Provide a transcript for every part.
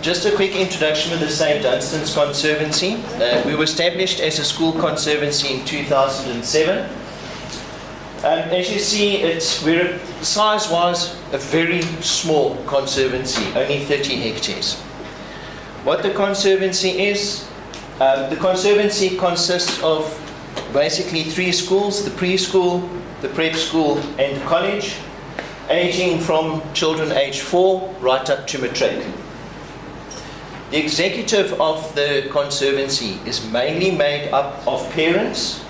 Just a quick introduction with the St. Dunstan's Conservancy. We were established as a school conservancy in 2007. As you see, we're size-wise a very small conservancy, only 30 hectares. What the conservancy is, the conservancy consists of basically 3 schools: the preschool, the prep school and college, aging from children aged 4 right up to matric. The executive of the conservancy is mainly made up of parents,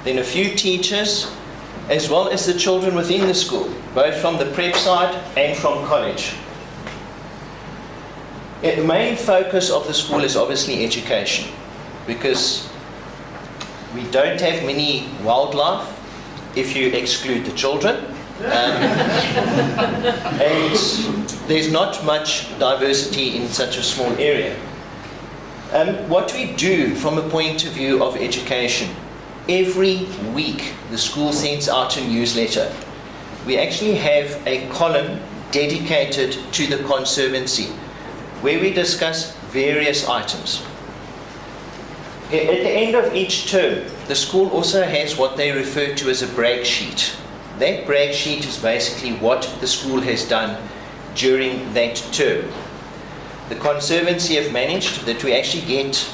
then a few teachers, as well as the children within the school, both from the prep side and from college. The main focus of the school is obviously education, because we don't have many wildlife if you exclude the children. And there's not much diversity in such a small area. What we do from a point of view of education, every week the school sends out a newsletter. We actually have a column dedicated to the conservancy where we discuss various items. At the end of each term, the school also has what they refer to as a brag sheet. That brag sheet is basically what the school has done during that term. The Conservancy have managed that we actually get,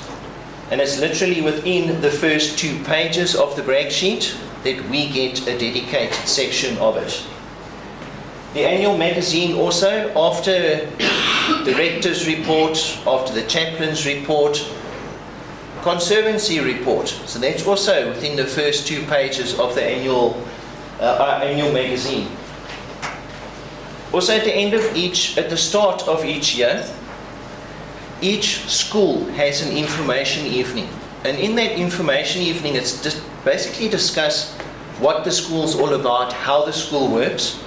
and it's literally within the first 2 pages of the brag sheet, that we get a dedicated section of it. The annual magazine also, after the rector's report, after the chaplain's report, Conservancy report. So that's also within the first 2 pages of the annual magazine. Also at the start of each year, each school has an information evening. And in that information evening, it's just basically discuss what the school's all about, how the school works.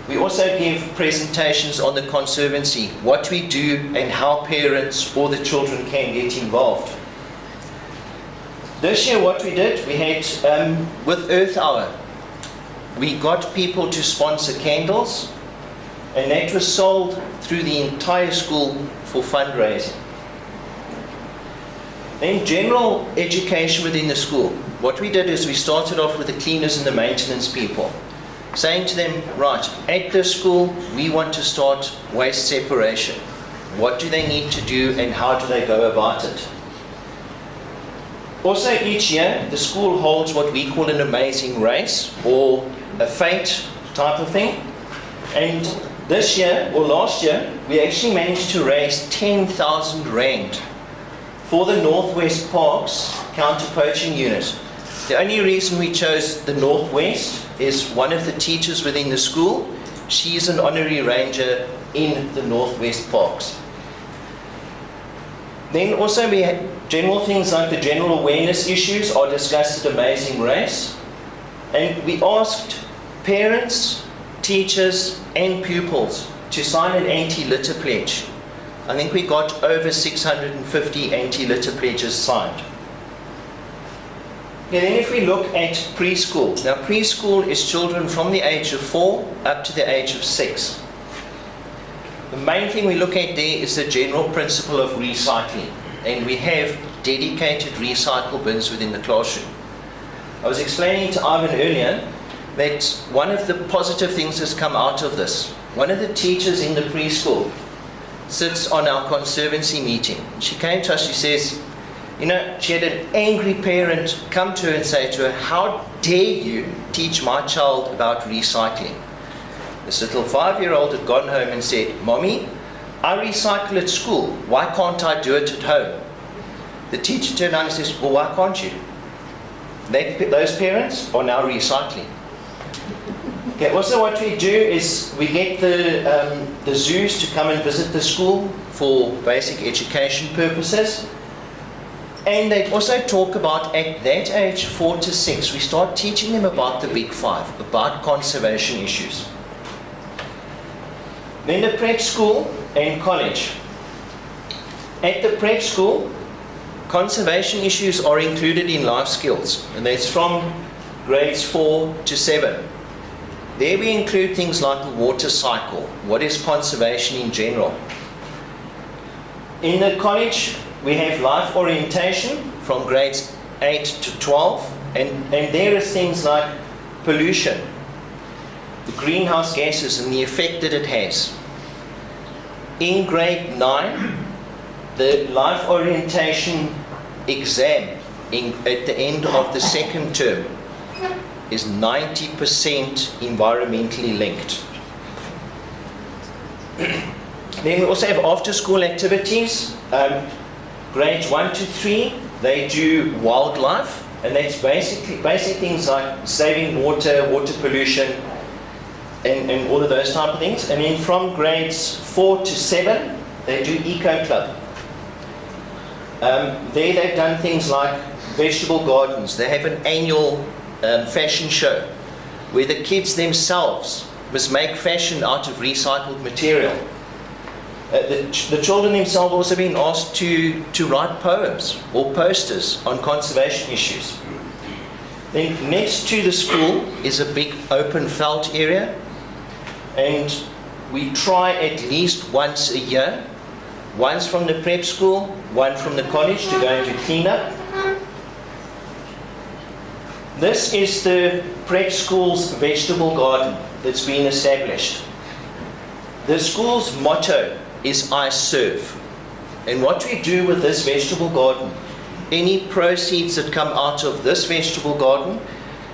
We also give presentations on the Conservancy, what we do and how parents or the children can get involved. This year what we did, we had, with Earth Hour, we got people to sponsor candles, and that was sold through the entire school for fundraising. Then general education within the school. What we did is we started off with the cleaners and the maintenance people, saying to them, right, at this school we want to start waste separation. What do they need to do and how do they go about it? Also each year the school holds what we call an amazing race, or a fete type of thing. And this year, or last year, we actually managed to raise 10,000 Rand for the Northwest Parks counter-poaching unit. The only reason we chose the Northwest is one of the teachers within the school, she's an honorary ranger in the Northwest Parks. Then also we had general things like the general awareness issues are discussed at Amazing Race. And we asked parents, teachers and pupils to sign an anti-litter pledge. I think we got over 650 anti-litter pledges signed. And then if we look at preschool. Now preschool is children from the age of 4 up to the age of 6. The main thing we look at there is the general principle of recycling. And we have dedicated recycle bins within the classroom. I was explaining to Ivan earlier that one of the positive things that's come out of this, one of the teachers in the preschool sits on our conservancy meeting. She came to us, she says, you know, she had an angry parent come to her and say to her, how dare you teach my child about recycling? This little 5-year-old had gone home and said, Mommy, I recycle at school, why can't I do it at home? The teacher turned around and says, well, why can't you? Those parents are now recycling. Okay, also what we do is we get the zoos to come and visit the school for basic education purposes. And they also talk about, at that age, 4 to 6, we start teaching them about the Big 5, about conservation issues. Then the prep school and college. At the prep school, conservation issues are included in life skills, and that's from grades 4 to 7. There we include things like the water cycle, what is conservation in general. In the college, we have life orientation from grades 8 to 12, and there are things like pollution, the greenhouse gases and the effect that it has. In grade 9, the life orientation exam at the end of the second term is 90% environmentally linked. Then we also have after-school activities. Grades 1 to 3, they do wildlife, and that's basic things like saving water pollution, and all of those type of things. And then from grades 4 to 7, they do Eco Club. There they've done things like vegetable gardens. They have an annual fashion show where the kids themselves must make fashion out of recycled material. The children themselves have also been asked to write poems or posters on conservation issues. Then next to the school is a big open felt area, and we try at least once a year, once from the prep school, one from the college, to go into cleanup. This is the prep school's vegetable garden that's been established. The school's motto is I serve. And what we do with this vegetable garden, any proceeds that come out of this vegetable garden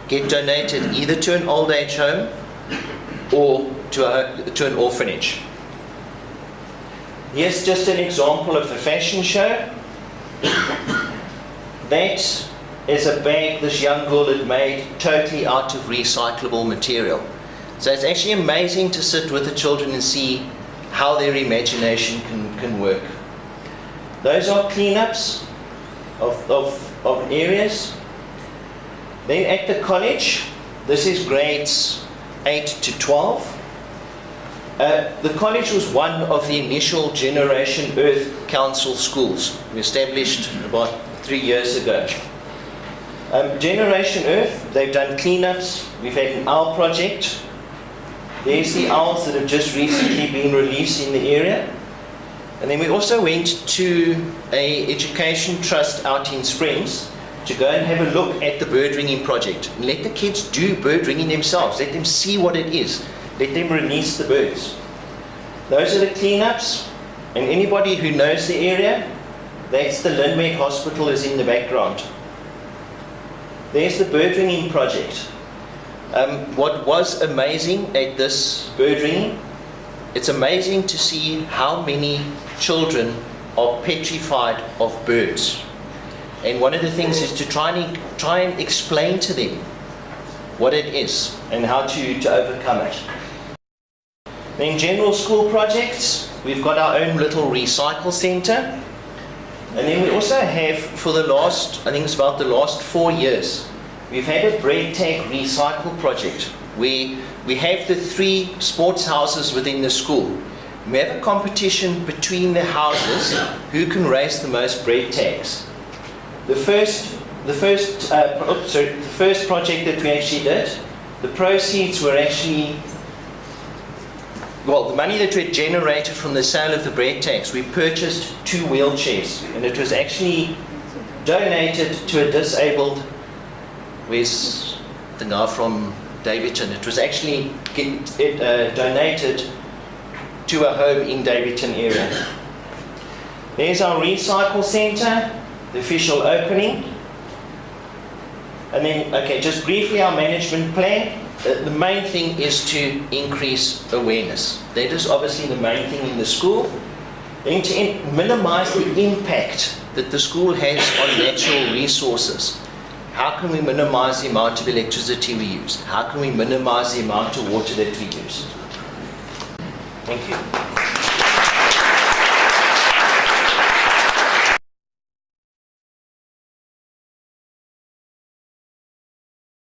get donated either to an old age home or to an orphanage. Here's just an example of the fashion show. That is a bag this young girl had made totally out of recyclable material. So it's actually amazing to sit with the children and see how their imagination can work. Those are cleanups of areas. Then at the college, this is grades 8 to 12. The college was one of the initial Generation Earth Council schools, established about 3 years ago. Generation Earth, they've done cleanups. We've had an owl project. There's the owls that have just recently been released in the area. And then we also went to an education trust out in Springs to go and have a look at the bird ringing project. And let the kids do bird ringing themselves. Let them see what it is. Let them release the birds. Those are the cleanups. And anybody who knows the area, that's the Lindweg Hospital is in the background. There's the bird ringing project. What was amazing at this bird ringing, it's amazing to see how many children are petrified of birds. And one of the things is to try and explain to them what it is and how to overcome it. Then general school projects, we've got our own little recycle centre. And then we also have, for the last, I think it's about the last 4 years, we've had a bread tag recycle project where we have the 3 sports houses within the school. We have a competition between the houses who can raise the most bread tags. The first project that we actually did, the proceeds were actually, well, the money that we had generated from the sale of the bread tags, we purchased 2 wheelchairs, and it was actually donated to a disabled, where's the guy from Davidton? It was actually donated to a home in Davidton area. There's our recycle centre, the official opening. And then, okay, just briefly our management plan. The main thing is to increase awareness. That is obviously the main thing in the school. Then to minimize the impact that the school has on natural resources. How can we minimize the amount of electricity we use? How can we minimize the amount of water that we use? Thank you.